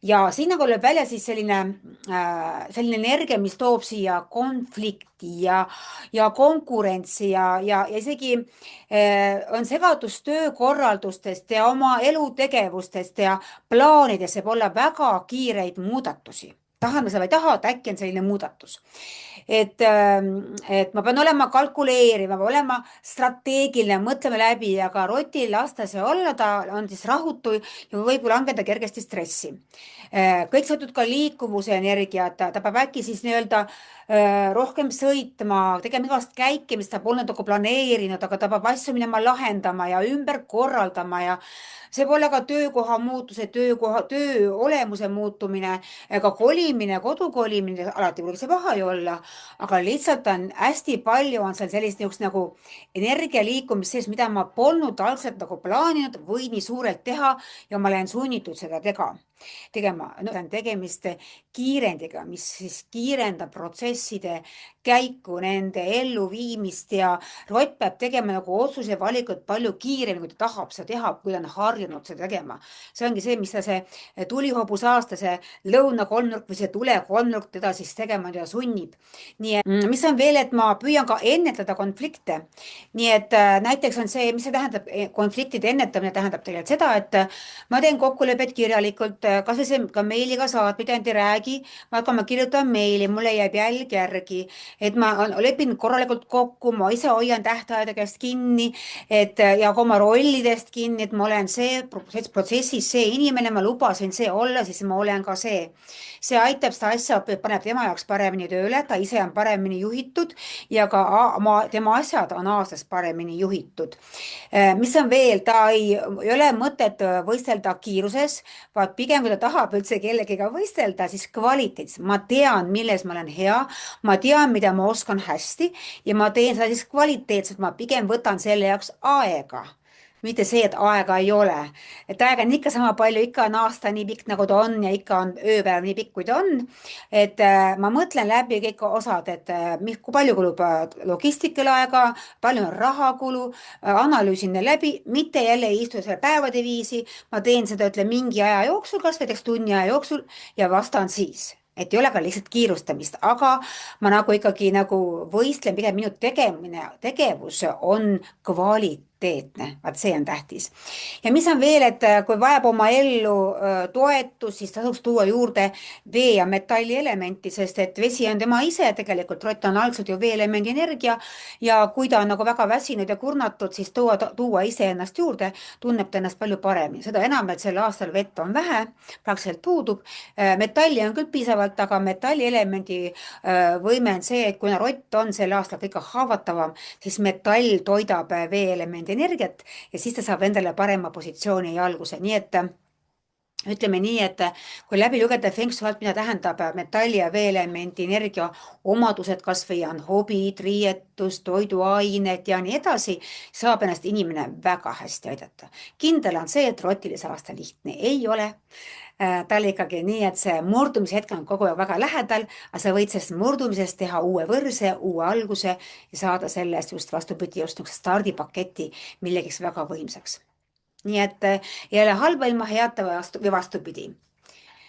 ja siin nagu lööb välja siis selline energia, mis toob siia konflikti ja konkurentsi ja isegi on segadus töökorraldustest ja oma elutegevustest ja plaanides võib olla väga kiireid muudatusi. Tahame seda või ei taha, et äkki on selline muudatus. Et ma pean olema kalkuleeriv, ma pean olema strateegiline, mõtlema läbi, aga rotil lasta see olla, ta on siis rahutu ja võib langeda kergesti stressi. Kõik sõltub ka liikuvuse energiat, ta peab äkki siis nii-öelda rohkem sõitma, tegema igast käike, mis ta polnud nagu planeerinud, aga ta peab asju minema lahendama ja ümber korraldama ja see võib olla ka töökoha muutuse, töö olemuse muutumine, ka kolimine, kodu kolimine, alati ei pruugi see paha ju olla, aga lihtsalt on hästi palju on seal sellist niisugust nagu energia liikumist sees, mida ma polnud algselt nagu plaaninud või nii suurelt teha ja ma olen sunnitud seda tegema. No, on tegemist kiirendiga, mis siis kiirendab protsesside käiku, nende elluviimist ja rott peab tegema nagu otsuse valikut palju kiiremini, kui ta tahab seda teha, kui ta on harjunud seda tegema. See ongi see, mis ta see tulihobuse see lõunakolmnurk või see tulekolmnurk teda siis tegema teda sunnib. Nii et mis on veel, et ma püüan ka ennetada konflikte. Nii et näiteks on see, mis see tähendab, konfliktide ennetamine tähendab tegelikult seda, et ma teen kokkulepet kirjalikult, kas või see ka meiliga saatmine, ainult ei räägi, aga ma kirjutan meili, mulle jääb jälg järgi, et ma lepin korralikult kokku, ma ise hoian tähtaegadest kinni, et ja ka oma rollidest kinni, et ma olen see protsessis see inimene, ma lubasin see olla, siis ma olen ka see. See aitab seda asja, paneb tema jaoks paremini tööle, ta ise on paremini juhitud ja ka tema asjad on aastas paremini juhitud. Mis on veel, ta ei ole mõtet võistelda kiiruses, vaid pigem kui ta tahab üldse kellegiga võistelda, siis kvaliteedis. Ma tean, milles ma olen hea, ma tean, mida ma oskan hästi ja ma teen seda siis kvaliteetselt, ma pigem võtan selle jaoks aega. Mitte see, et aega ei ole. Et aega on ikka sama palju, ikka on aasta nii pikk, nagu ta on ja ikka on ööpäev nii pikk, kui ta on. Et ma mõtlen läbi kõik osad, et kui palju kulub logistikale aega, palju on rahakulu, analüüsin läbi, mitte jälle ei istu selle päevade viisi, ma teen seda, ütle mingi aja jooksul, kas näiteks tunni aja jooksul ja vastan siis. Et ei ole ka lihtsalt kiirustamist, aga ma nagu ikkagi nagu võistlen, pigem minu tegevus on kvaliteetne, vaat see on tähtis. Ja mis on veel, et kui vajab oma ellu toetus, siis tasuks tuua juurde vee ja metalli elementi, sest et vesi on tema ise tegelikult, rott on algselt ju veeelemendi energia ja kui ta on nagu väga väsinud ja kurnatud, siis tuua iseennast juurde, tunneb ta ennast palju paremini. Seda enam, et sel aastal vett on vähe, praktiliselt puudub. Metalli on küll piisavalt, aga metallielemendi võime on see, et kuna rott on sel aastal kõige haavatavam, siis metall toidab veeelemendi energiat ja siis ta saab endale parema positsiooni ja alguse. Nii et ütleme nii, et kui läbi lugeda Feng Shui'lt, mida tähendab metalli ja veeelemendi energia omadused, kas või on hobid, riietus, toiduained ja nii edasi, saab ennast inimene väga hästi aidata. Kindel on see, et rotil see aasta lihtne ei ole. Ta oli ikkagi nii, et see murdumise hetk on kogu aeg väga lähedal, aga sa võid sellest murdumisest teha uue võrse, uue alguse ja saada sellest just vastupidi just niisuguse stardipaketi millegiks väga võimsaks. Nii et ei ole halba ilma heata või vastupidi.